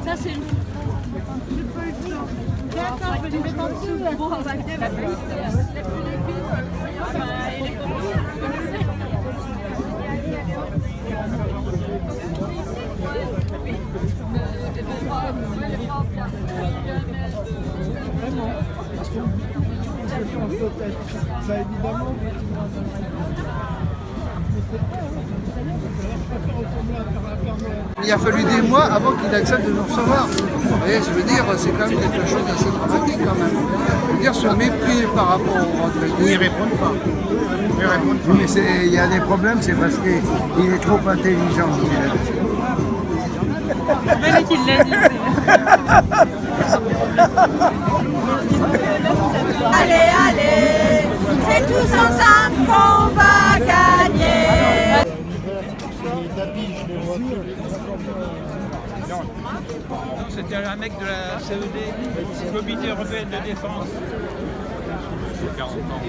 Ça, c'est une... D'accord, je vais les mettre en dessous. Bon, on va bien la plus. Ça évidemment. Il a fallu des mois avant qu'il accepte de nous recevoir. Vous voyez, je veux dire, c'est quand même quelque chose d'assez dramatique quand même. Je veux dire, ce mépris par rapport aux retraités. Ils ne répondent pas. Ils ne répondent pas. Mais il y a des problèmes, c'est parce qu'il est trop intelligent. C'est qu'il l'a dit. Allez, allez, c'est tous ensemble qu'on va gagner. C'était un mec de la CED, Comité européen de défense. J'ai 40 ans.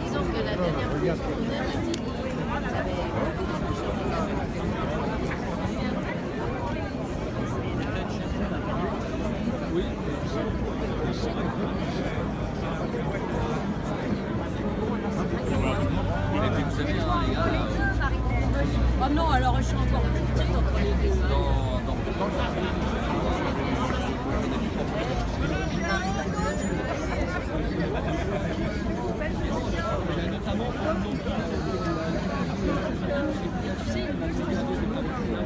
Disons que la dernière fois, oh non, alors je suis encore petite entre les deux.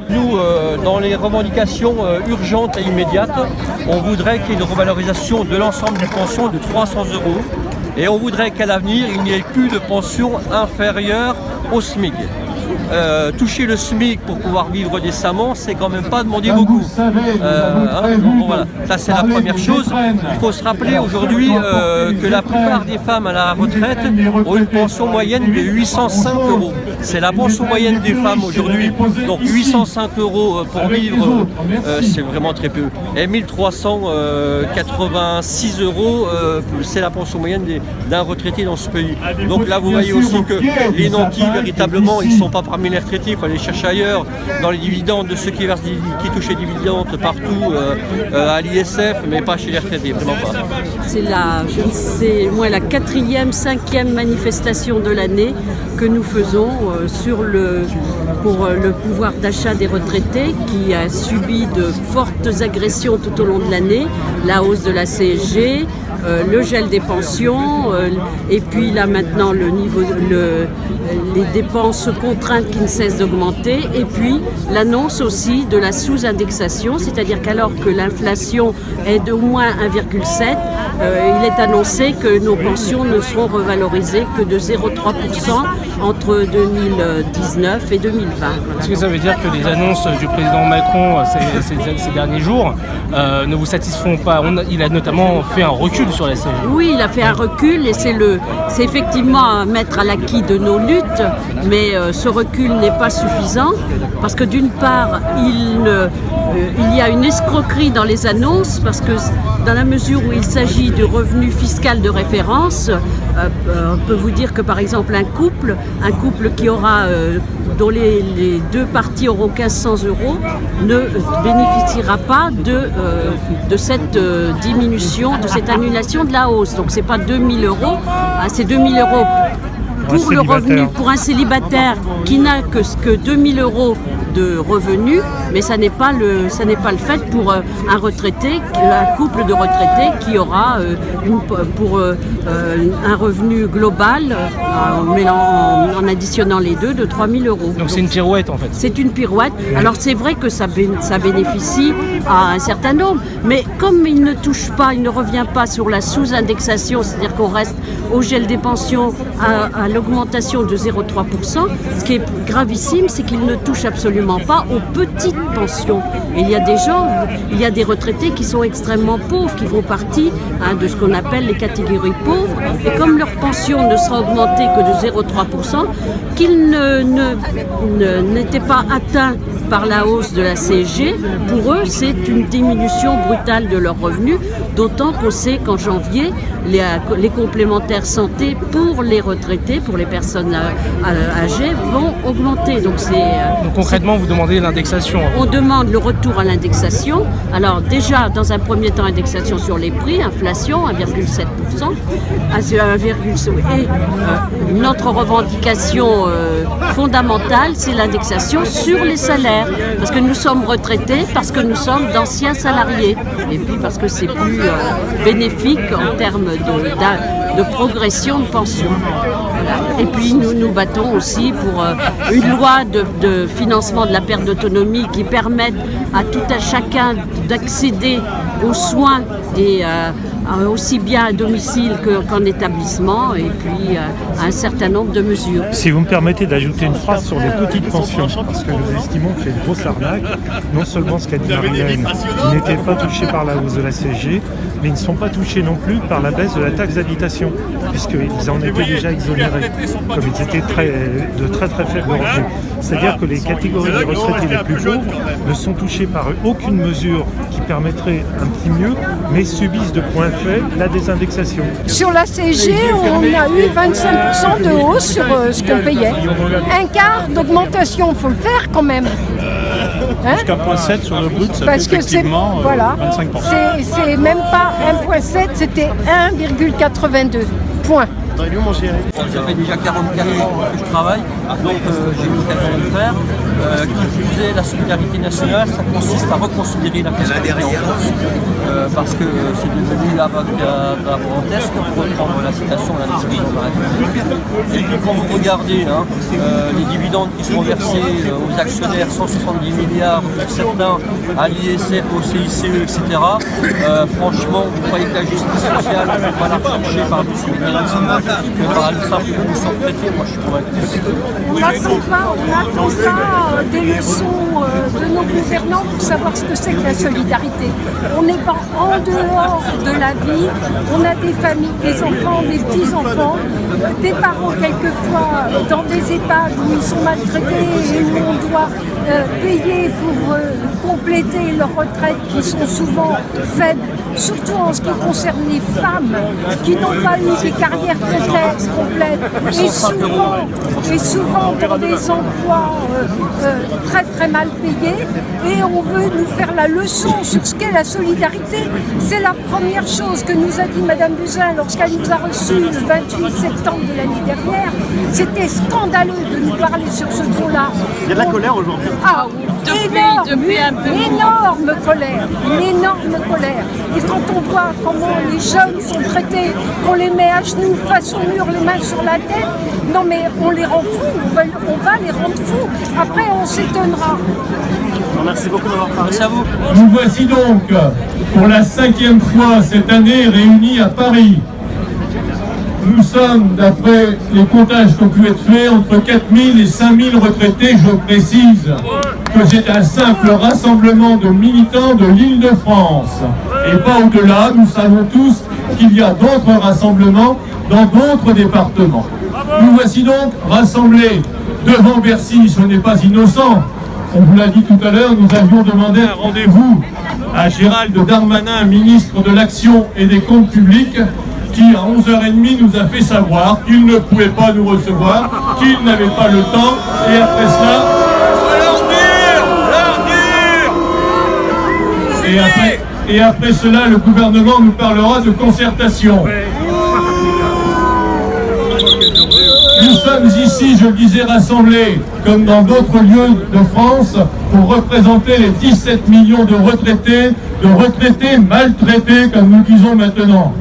Nous, dans les revendications urgentes et immédiates, on voudrait qu'il y ait une revalorisation de l'ensemble des pensions de 300 € et on voudrait qu'à l'avenir, il n'y ait plus de pension inférieure au SMIC. Toucher le SMIC pour pouvoir vivre décemment, c'est quand même pas demander beaucoup. Bon, voilà. Ça, c'est la première chose. Il faut se rappeler aujourd'hui que la plupart des femmes à la retraite ont une pension moyenne de 805 €. C'est la pension moyenne des femmes aujourd'hui. Donc 805 € pour vivre, c'est vraiment très peu. Et 1386 €, c'est la pension moyenne d'un retraité dans ce pays. Donc là, vous voyez aussi que les nantis, véritablement, ils ne sont pas parmi les retraités. Il faut aller chercher ailleurs, dans les dividendes de ceux qui touchent les dividendes partout, à l'ISF, mais pas chez les retraités, vraiment pas. C'est la 4e, 5e manifestation de l'année que nous faisons pour le pouvoir d'achat des retraités qui a subi de fortes agressions tout au long de l'année, la hausse de la CSG, le gel des pensions, et puis là maintenant les dépenses contraintes qui ne cessent d'augmenter, et puis l'annonce aussi de la sous-indexation, c'est-à-dire qu'alors que l'inflation est d'au moins 1,7, il est annoncé que nos pensions ne seront revalorisées que de 0,3% entre 2019 et 2020. Est-ce que ça veut dire que les annonces du président Macron ces derniers jours ne vous satisfont pas? Il a notamment fait un recul sur la CSG. Oui, il a fait un recul et c'est effectivement à mettre à l'acquis de nos luttes, mais ce recul n'est pas suffisant parce que d'une part, il y a une escroquerie dans les annonces parce que dans la mesure où il s'agit du revenu fiscal de référence, on peut vous dire que par exemple un couple qui aura dont les deux parties auront 1500 € ne bénéficiera pas de cette diminution, de cette annulation de la hausse. Donc c'est pas 2000 €, c'est 2000 € pour le revenu pour un célibataire qui n'a que 2000 € de revenus, mais ça n'est pas le fait pour un couple de retraités qui aura un revenu global en additionnant les deux de 3000 €. Donc c'est une pirouette en fait. C'est une pirouette. Alors c'est vrai que ça bénéficie à un certain nombre, mais comme il ne revient pas sur la sous-indexation, c'est-à-dire qu'on reste au gel des pensions, à l'augmentation de 0,3%, ce qui est gravissime, c'est qu'il ne touche absolument pas aux petites pensions. Et il y a des retraités qui sont extrêmement pauvres, qui font partie de ce qu'on appelle les catégories pauvres. Et comme leur pension ne sera augmentée que de 0,3%, qu'ils n'étaient pas atteints par la hausse de la CSG, pour eux, c'est une diminution brutale de leurs revenus, d'autant qu'on sait qu'en janvier, les complémentaires santé pour les retraités, pour les personnes âgées, vont augmenter. Donc concrètement, vous demandez l'indexation. On demande le retour à l'indexation. Alors déjà, dans un premier temps, indexation sur les prix, inflation 1,7%, et notre revendication fondamentale, c'est l'indexation sur les salaires, parce que nous sommes retraités, parce que nous sommes d'anciens salariés, et puis parce que c'est plus bénéfique en termes de progression de pension. Voilà. Et puis nous nous battons aussi pour une loi de financement de la perte d'autonomie qui permette à tout un chacun d'accéder aux soins et aussi bien à domicile qu'en établissement, et puis un certain nombre de mesures. Si vous me permettez d'ajouter une phrase sur les petites pensions, parce que nous estimons que c'est une grosse arnaque, non seulement ce qu'a dit Marianne, qui n'étaient pas touchés par la hausse de la CSG, mais ils ne sont pas touchés non plus par la baisse de la taxe d'habitation, puisqu'ils en étaient déjà exonérés, comme ils étaient de très faibles revenus. C'est-à-dire que les catégories de retraités les plus pauvres ne sont touchés par aucune mesure qui permettrait un petit mieux, mais subissent de point fait la désindexation. Sur la CSG, on a eu 25% de hausse sur ce qu'on payait. Un quart d'augmentation, il faut le faire quand même. Jusqu'à 0,7 sur le brut, ça parce fait effectivement voilà, 25%. C'est même pas 1,7, c'était 1,82. Point. Ça fait déjà 44 ans que je travaille, donc j'ai eu l'occasion de le faire. Qui plus est, la solidarité nationale, ça consiste à reconsidérer la fiscalité en France, parce que c'est devenu la parenthèse, pour reprendre la citation d'un président de la République. Et puis quand vous regardez les dividendes qui sont versés aux actionnaires, 170 milliards pour certains, à l'ISF, au CICE, etc. Franchement, vous croyez que la justice sociale va la rechercher par-dessus les mécanismes que par le simple que nous sommes traités? Moi, je suis convaincu. On attend pas des leçons de nos gouvernants pour savoir ce que c'est que la solidarité. On n'est pas en dehors de la vie, on a des familles, des enfants, des petits-enfants, des parents quelquefois dans des EHPAD où ils sont maltraités et où on doit payer pour compléter leurs retraites qui sont souvent faibles, surtout en ce qui concerne les femmes qui n'ont pas eu des carrières complètes et souvent dans des emplois très mal payés, et on veut nous faire la leçon sur ce qu'est la solidarité. C'est la première chose que nous a dit Madame Buzyn lorsqu'elle nous a reçus le 28 septembre de l'année dernière. C'était scandaleux de nous parler sur ce ton-là. Il y a de la colère aujourd'hui. Ah, depuis un peu. une énorme colère. Et quand on voit comment les jeunes sont traités, qu'on les met à genoux face au mur, les mains sur la tête, non mais on les rend fous, on va les rendre fous. Après on s'étonnera. Merci beaucoup d'avoir parlé. Merci à vous. Nous voici donc pour la 5e fois cette année réunis à Paris. Nous sommes, d'après les comptages qui ont pu être faits, entre 4000 et 5000 retraités. Je précise que c'est un simple rassemblement de militants de l'Île-de-France et pas au-delà. Nous savons tous qu'il y a d'autres rassemblements dans d'autres départements. Nous voici donc rassemblés devant Bercy. Ce n'est pas innocent. On vous l'a dit tout à l'heure, nous avions demandé un rendez-vous à Gérald Darmanin, ministre de l'Action et des Comptes Publics, qui à 11h30 nous a fait savoir qu'il ne pouvait pas nous recevoir, qu'il n'avait pas le temps, et après cela... Et après cela, le gouvernement nous parlera de concertation. Nous sommes ici, je le disais, rassemblés, comme dans d'autres lieux de France, pour représenter les 17 millions de retraités maltraités, comme nous disons maintenant.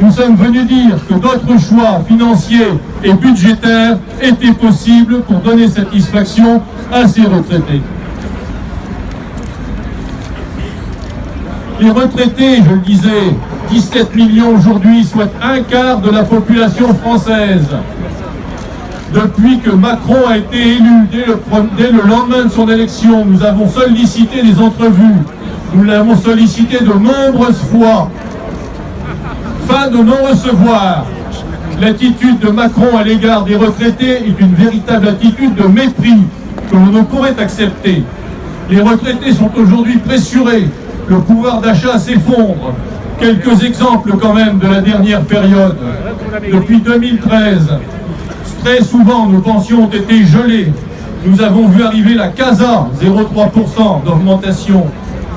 Nous sommes venus dire que d'autres choix financiers et budgétaires étaient possibles pour donner satisfaction à ces retraités. Les retraités, je le disais, 17 millions aujourd'hui, soit un quart de la population française. Depuis que Macron a été élu, dès le lendemain de son élection, nous avons sollicité des entrevues. Nous l'avons sollicité de nombreuses fois. Fin de non-recevoir. L'attitude de Macron à l'égard des retraités est une véritable attitude de mépris que l'on ne pourrait accepter. Les retraités sont aujourd'hui pressurés. Le pouvoir d'achat s'effondre. Quelques exemples quand même de la dernière période. Depuis 2013, très souvent nos pensions ont été gelées. Nous avons vu arriver la CASA, 0,3% d'augmentation,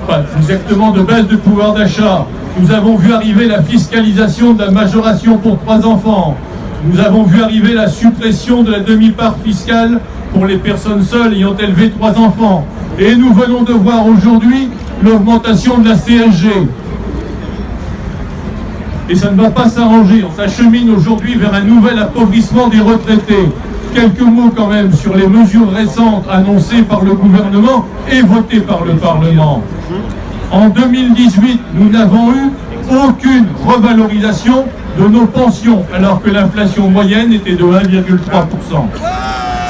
pas exactement de baisse de pouvoir d'achat. Nous avons vu arriver la fiscalisation de la majoration pour 3 enfants. Nous avons vu arriver la suppression de la demi-part fiscale pour les personnes seules ayant élevé 3 enfants. Et nous venons de voir aujourd'hui l'augmentation de la CSG. Et ça ne va pas s'arranger. On s'achemine aujourd'hui vers un nouvel appauvrissement des retraités. Quelques mots quand même sur les mesures récentes annoncées par le gouvernement et votées par le Parlement. En 2018, nous n'avons eu aucune revalorisation de nos pensions, alors que l'inflation moyenne était de 1,3%.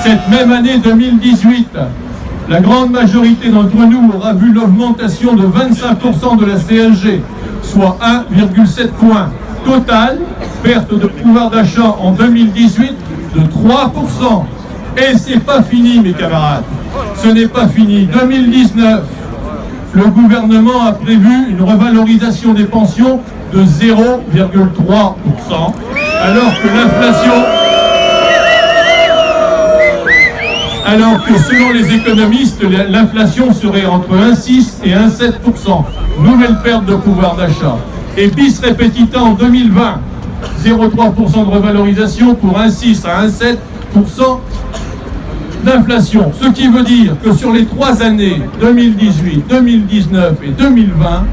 Cette même année 2018, la grande majorité d'entre nous aura vu l'augmentation de 25% de la CSG, soit 1,7 points. Total, perte de pouvoir d'achat en 2018 de 3%. Et c'est pas fini, mes camarades. Ce n'est pas fini. 2019, le gouvernement a prévu une revalorisation des pensions de 0,3%, alors que l'inflation... Alors que selon les économistes, l'inflation serait entre 1,6 et 1,7%. Nouvelle perte de pouvoir d'achat. Et bis repetita en 2020, 0,3% de revalorisation pour 1,6 à 1,7% d'inflation. Ce qui veut dire que sur les 3 années, 2018, 2019 et 2020,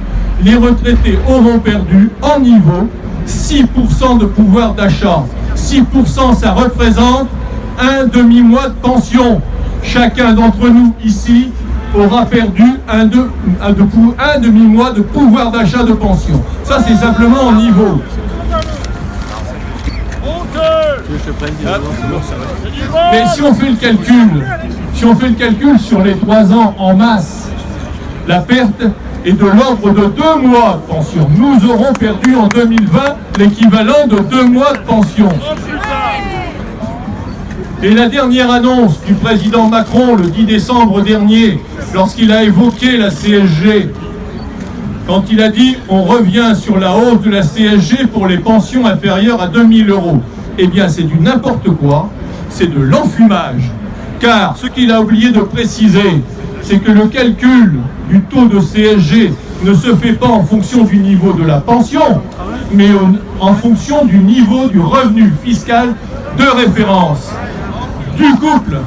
les retraités auront perdu en niveau 6% de pouvoir d'achat. 6%, ça représente un demi-mois de pension. Chacun d'entre nous ici aura perdu un demi-mois de pouvoir d'achat de pension. Ça, c'est simplement en niveau. Mais si on fait le calcul sur les 3 ans en masse, la perte est de l'ordre de 2 mois de pension. Nous aurons perdu en 2020 l'équivalent de 2 mois de pension. Et la dernière annonce du président Macron le 10 décembre dernier, lorsqu'il a évoqué la CSG, quand il a dit on revient sur la hausse de la CSG pour les pensions inférieures à 2 000 €, eh bien c'est du n'importe quoi, c'est de l'enfumage. Car ce qu'il a oublié de préciser, c'est que le calcul du taux de CSG ne se fait pas en fonction du niveau de la pension, mais en fonction du niveau du revenu fiscal de référence, du couple,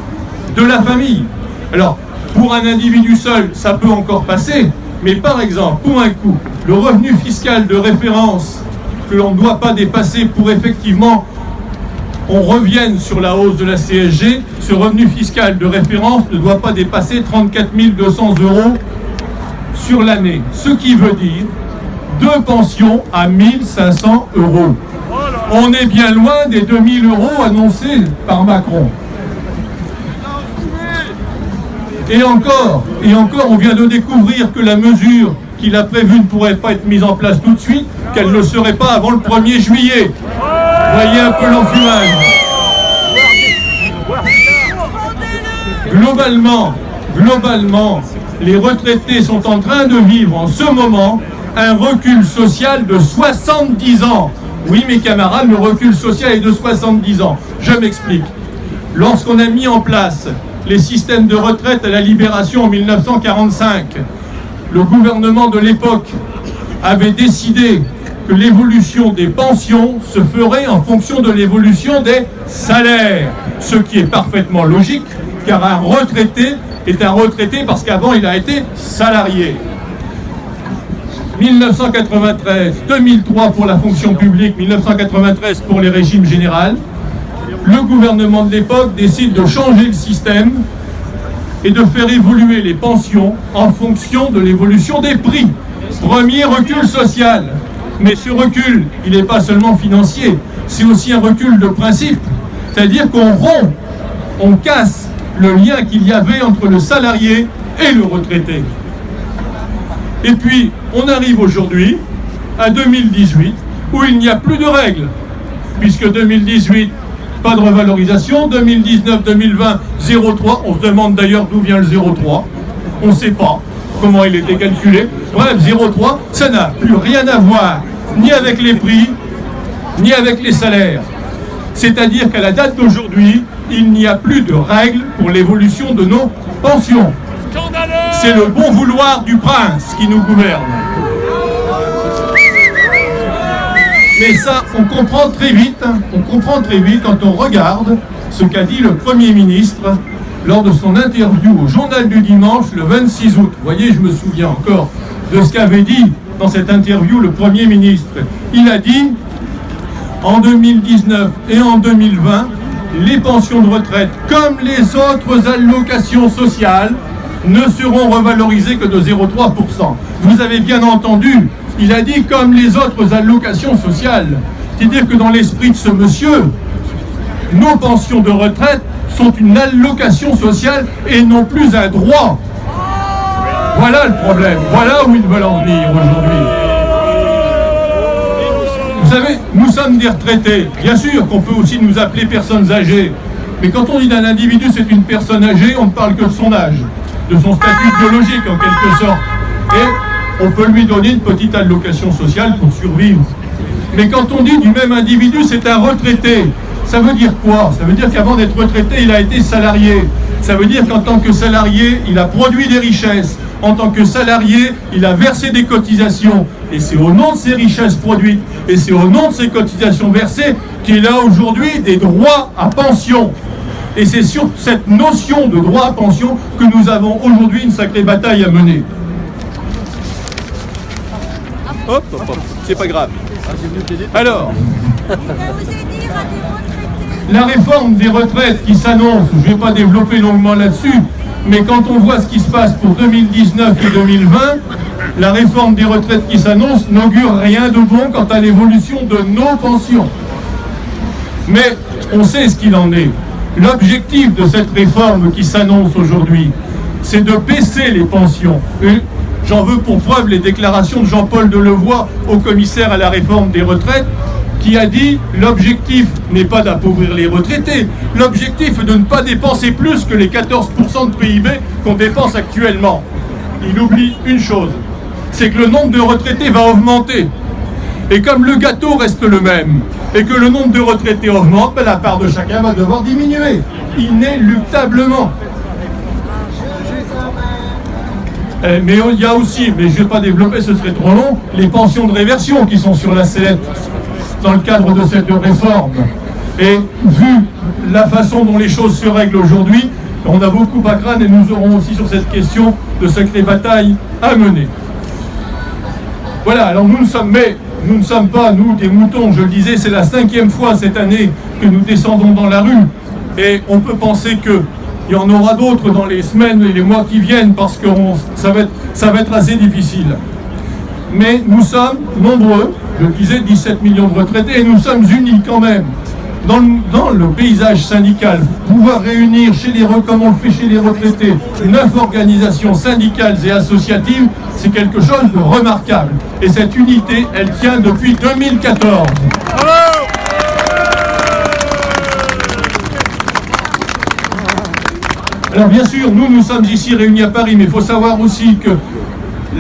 de la famille. Alors, pour un individu seul, ça peut encore passer, mais par exemple, pour un couple, le revenu fiscal de référence que l'on ne doit pas dépasser pour effectivement on revienne sur la hausse de la CSG, ce revenu fiscal de référence ne doit pas dépasser 34 200 € sur l'année. Ce qui veut dire 2 pensions à 1 500 €. On est bien loin des 2 000 € annoncés par Macron. Et encore, on vient de découvrir que la mesure qu'il a prévue ne pourrait pas être mise en place tout de suite, qu'elle ne serait pas avant le 1er juillet. Voyez un peu l'enfumage. Globalement, les retraités sont en train de vivre en ce moment un recul social de 70 ans. Oui, mes camarades, le recul social est de 70 ans. Je m'explique. Lorsqu'on a mis en place les systèmes de retraite à la Libération en 1945, le gouvernement de l'époque avait décidé que l'évolution des pensions se ferait en fonction de l'évolution des salaires, ce qui est parfaitement logique, car un retraité est un retraité parce qu'avant il a été salarié. 1993, 2003 pour la fonction publique, 1993 pour les régimes généraux, le gouvernement de l'époque décide de changer le système et de faire évoluer les pensions en fonction de l'évolution des prix. Premier recul social. Mais ce recul, il n'est pas seulement financier, c'est aussi un recul de principe. C'est-à-dire qu'on rompt, on casse le lien qu'il y avait entre le salarié et le retraité. Et puis, on arrive aujourd'hui à 2018, où il n'y a plus de règles, puisque 2018, pas de revalorisation, 2019-2020, 0,3, on se demande d'ailleurs d'où vient le 0,3. on ne sait pas comment il était calculé. Bref, 0,3, ça n'a plus rien à voir ni avec les prix, ni avec les salaires. C'est-à-dire qu'à la date d'aujourd'hui, il n'y a plus de règles pour l'évolution de nos pensions. C'est le bon vouloir du prince qui nous gouverne. Mais ça, on comprend très vite quand on regarde ce qu'a dit le Premier ministre lors de son interview au Journal du Dimanche le 26 août. Vous voyez, je me souviens encore de ce qu'avait dit dans cette interview le Premier ministre. Il a dit, en 2019 et en 2020, les pensions de retraite, comme les autres allocations sociales, ne seront revalorisées que de 0,3%. Vous avez bien entendu, il a dit comme les autres allocations sociales. C'est-à-dire que dans l'esprit de ce monsieur, nos pensions de retraite sont une allocation sociale et non plus un droit. Voilà le problème, voilà où ils veulent en venir aujourd'hui. Vous savez, nous sommes des retraités. Bien sûr qu'on peut aussi nous appeler personnes âgées. Mais quand on dit d'un individu c'est une personne âgée, on ne parle que de son âge, de son statut biologique en quelque sorte. Et on peut lui donner une petite allocation sociale pour survivre. Mais quand on dit du même individu c'est un retraité, ça veut dire quoi? Ça veut dire qu'avant d'être retraité, il a été salarié. Ça veut dire qu'en tant que salarié, il a produit des richesses. En tant que salarié, il a versé des cotisations. Et c'est au nom de ces richesses produites, et c'est au nom de ces cotisations versées, qu'il a aujourd'hui des droits à pension. Et c'est sur cette notion de droit à pension que nous avons aujourd'hui une sacrée bataille à mener. Hop, hop, hop, c'est pas grave. Alors, la réforme des retraites qui s'annonce, je ne vais pas développer longuement là-dessus, mais quand on voit ce qui se passe pour 2019 et 2020, la réforme des retraites qui s'annonce n'augure rien de bon quant à l'évolution de nos pensions. Mais on sait ce qu'il en est. L'objectif de cette réforme qui s'annonce aujourd'hui, c'est de baisser les pensions. J'en veux pour preuve les déclarations de Jean-Paul Delevoye au commissaire à la réforme des retraites, qui a dit l'objectif n'est pas d'appauvrir les retraités, l'objectif est de ne pas dépenser plus que les 14% de PIB qu'on dépense actuellement. Il oublie une chose, c'est que le nombre de retraités va augmenter. Et comme le gâteau reste le même, et que le nombre de retraités augmente, ben la part de chacun va devoir diminuer, inéluctablement. Mais il y a aussi, mais je ne vais pas développer, ce serait trop long, les pensions de réversion qui sont sur la sellette dans le cadre de cette réforme. Et vu la façon dont les choses se règlent aujourd'hui, on a beaucoup à craindre et nous aurons aussi sur cette question de sacrée bataille à mener. Voilà, alors nous ne sommes pas, nous, des moutons, je le disais, c'est la 5e fois cette année que nous descendons dans la rue. Et on peut penser qu'il y en aura d'autres dans les semaines et les mois qui viennent parce que ça va être assez difficile. Mais nous sommes nombreux, je le disais, 17 millions de retraités, et nous sommes unis quand même. Dans le paysage syndical, pouvoir réunir comme on le fait chez les retraités, 9 organisations syndicales et associatives, c'est quelque chose de remarquable. Et cette unité, elle tient depuis 2014. Alors bien sûr, nous sommes ici réunis à Paris, mais il faut savoir aussi que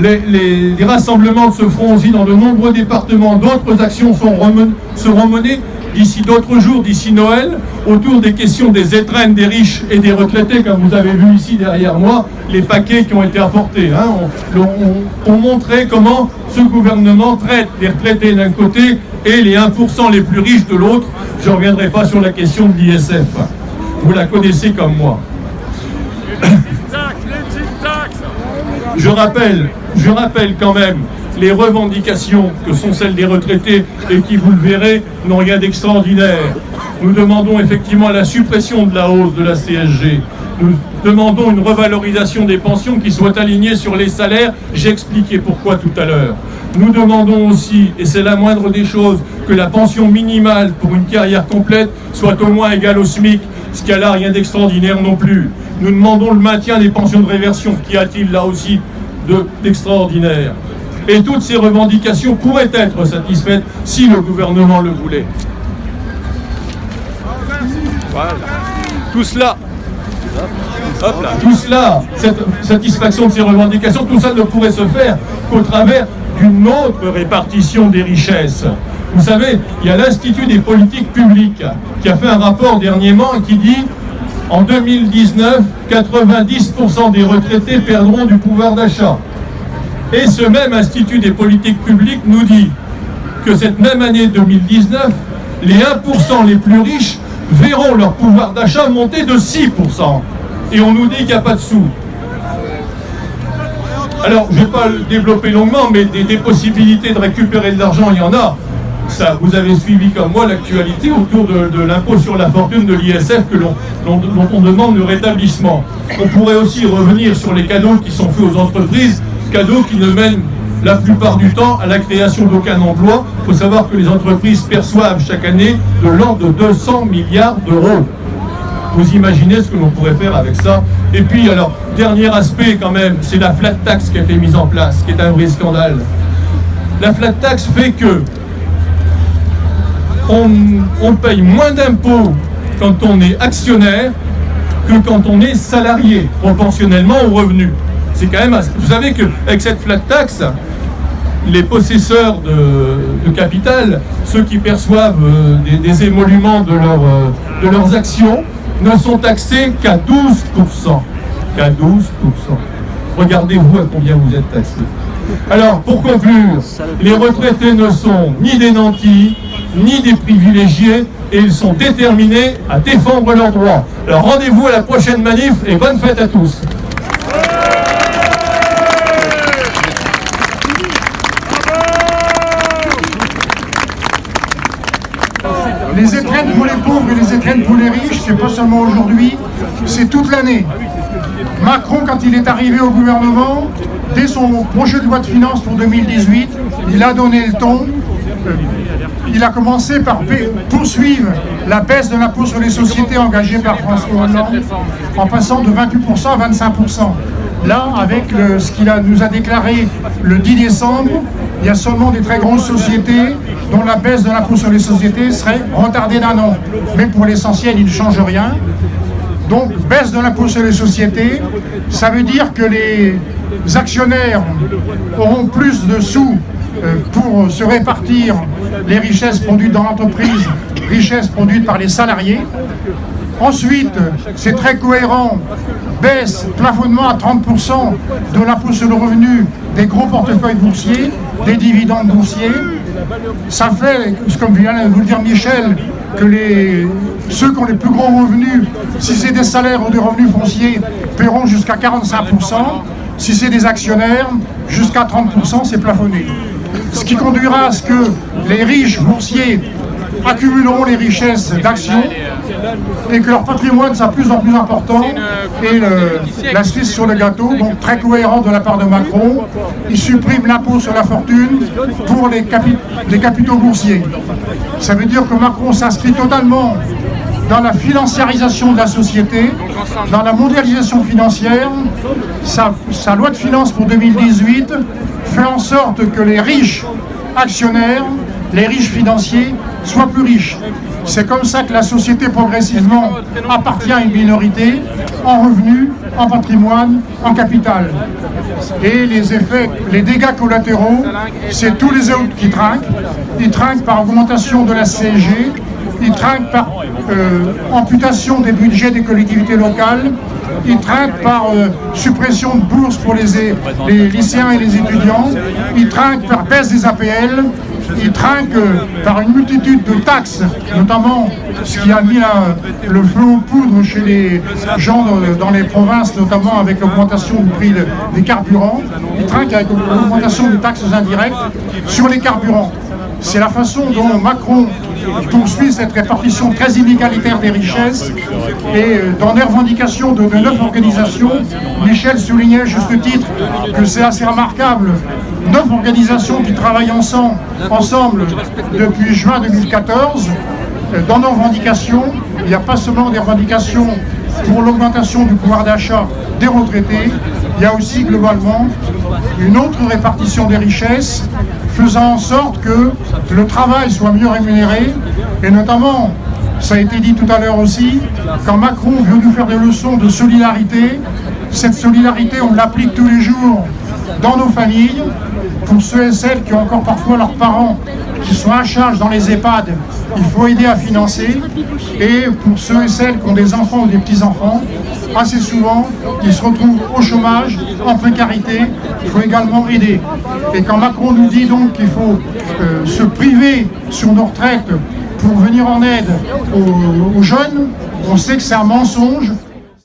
les rassemblements se feront aussi dans de nombreux départements. D'autres actions seront menées d'ici d'autres jours, d'ici Noël, autour des questions des étrennes des riches et des retraités, comme vous avez vu ici derrière moi, les paquets qui ont été apportés. On montrait comment ce gouvernement traite les retraités d'un côté et les 1% les plus riches de l'autre. Je ne reviendrai pas sur la question de l'ISF. Vous la connaissez comme moi. Je rappelle quand même les revendications que sont celles des retraités et qui, vous le verrez, n'ont rien d'extraordinaire. Nous demandons effectivement la suppression de la hausse de la CSG. Nous demandons une revalorisation des pensions qui soit alignée sur les salaires. J'ai expliqué pourquoi tout à l'heure. Nous demandons aussi, et c'est la moindre des choses, que la pension minimale pour une carrière complète soit au moins égale au SMIC, ce qui a là rien d'extraordinaire non plus. Nous demandons le maintien des pensions de réversion, qu'y a-t-il là aussi d'extraordinaire? Et toutes ces revendications pourraient être satisfaites si le gouvernement le voulait. Voilà. Tout cela Hop là. Tout cela, cette satisfaction de ces revendications, tout ça ne pourrait se faire qu'au travers d'une autre répartition des richesses. Vous savez, il y a l'Institut des politiques publiques qui a fait un rapport dernièrement et qui dit en 2019, 90% des retraités perdront du pouvoir d'achat. Et ce même Institut des politiques publiques nous dit que cette même année 2019, les 1% les plus riches verront leur pouvoir d'achat monter de 6%. Et on nous dit qu'il n'y a pas de sous. Alors, je ne vais pas le développer longuement, mais des possibilités de récupérer de l'argent, il y en a. Ça, vous avez suivi comme moi l'actualité autour de l'impôt sur la fortune de l'ISF dont on demande le rétablissement. On pourrait aussi revenir sur les cadeaux qui sont faits aux entreprises, cadeaux qui ne mènent la plupart du temps à la création d'aucun emploi. Il faut savoir que les entreprises perçoivent chaque année de l'ordre de 200 milliards d'euros. Vous imaginez ce que l'on pourrait faire avec ça? Et puis, alors, dernier aspect quand même, c'est la flat tax qui a été mise en place, qui est un vrai scandale. La flat tax fait que on paye moins d'impôts quand on est actionnaire que quand on est salarié, proportionnellement aux revenus. C'est quand même... Vous savez qu'avec cette flat tax, les possesseurs de capital, ceux qui perçoivent des émoluments de leurs actions, ne sont taxés qu'à 12%. Qu'à 12%. Regardez-vous à combien vous êtes taxés. Alors, pour conclure, les retraités ne sont ni des nantis, ni des privilégiés, et ils sont déterminés à défendre leurs droits. Alors, rendez-vous à la prochaine manif et bonne fête à tous. Les étrennes pour les pauvres et les étrennes pour les riches, c'est pas seulement aujourd'hui, c'est toute l'année. Macron, quand il est arrivé au gouvernement, dès son projet de loi de finances pour 2018, il a donné le ton. Il a commencé par poursuivre la baisse de l'impôt sur les sociétés engagée par François Hollande, en passant de 28% à 25%. Là, avec ce qu'il nous a déclaré le 10 décembre, il y a seulement des très grosses sociétés dont la baisse de l'impôt sur les sociétés serait retardée d'un an. Mais pour l'essentiel, il ne change rien. Donc, baisse de l'impôt sur les sociétés, ça veut dire que les actionnaires auront plus de sous pour se répartir les richesses produites dans l'entreprise, richesses produites par les salariés. Ensuite, c'est très cohérent, baisse, plafonnement à 30% de l'impôt sur le revenu des gros portefeuilles boursiers, des dividendes boursiers. Ça fait, comme vient de vous le dire Michel, que ceux qui ont les plus gros revenus, si c'est des salaires ou des revenus fonciers, paieront jusqu'à 45%. Si c'est des actionnaires, jusqu'à 30%, c'est plafonné. Ce qui conduira à ce que les riches boursiers accumuleront les richesses d'actions et que leur patrimoine sera de plus en plus important et la cerise sur le gâteau, donc très cohérent de la part de Macron. Il supprime l'impôt sur la fortune pour les capitaux boursiers. Ça veut dire que Macron s'inscrit totalement dans la financiarisation de la société, dans la mondialisation financière. Sa loi de finances pour 2018 fait en sorte que les riches actionnaires, les riches financiers, soient plus riches. C'est comme ça que la société progressivement appartient à une minorité en revenus, en patrimoine, en capital. Et les effets, les dégâts collatéraux, c'est tous les autres qui trinquent. Ils trinquent par augmentation de la CSG, ils trinquent par amputation des budgets des collectivités locales, ils trinquent par suppression de bourses pour les lycéens et les étudiants, ils trinquent par baisse des APL, ils trinquent par une multitude de taxes, notamment ce qui a mis le feu aux poudres chez les gens dans les provinces, notamment avec l'augmentation du prix des carburants. Ils trinquent avec l'augmentation des taxes indirectes sur les carburants. C'est la façon dont Macron poursuit cette répartition très inégalitaire des richesses. Et dans les revendications de 9 organisations, Michel soulignait à juste titre que c'est assez remarquable. 9 organisations qui travaillent ensemble depuis juin 2014. Dans nos revendications, il n'y a pas seulement des revendications pour l'augmentation du pouvoir d'achat des retraités, il y a aussi globalement une autre répartition des richesses faisant en sorte que le travail soit mieux rémunéré et notamment Ça a été dit tout à l'heure aussi, quand Macron veut nous faire des leçons de solidarité, cette solidarité, on l'applique tous les jours dans nos familles. Pour ceux et celles qui ont encore parfois leurs parents qui sont à charge dans les EHPAD, il faut aider à financer. Et pour ceux et celles qui ont des enfants ou des petits-enfants, assez souvent, ils se retrouvent au chômage, en précarité, il faut également aider. Et quand Macron nous dit donc qu'il faut se priver sur nos retraites pour venir en aide aux jeunes, on sait que c'est un mensonge.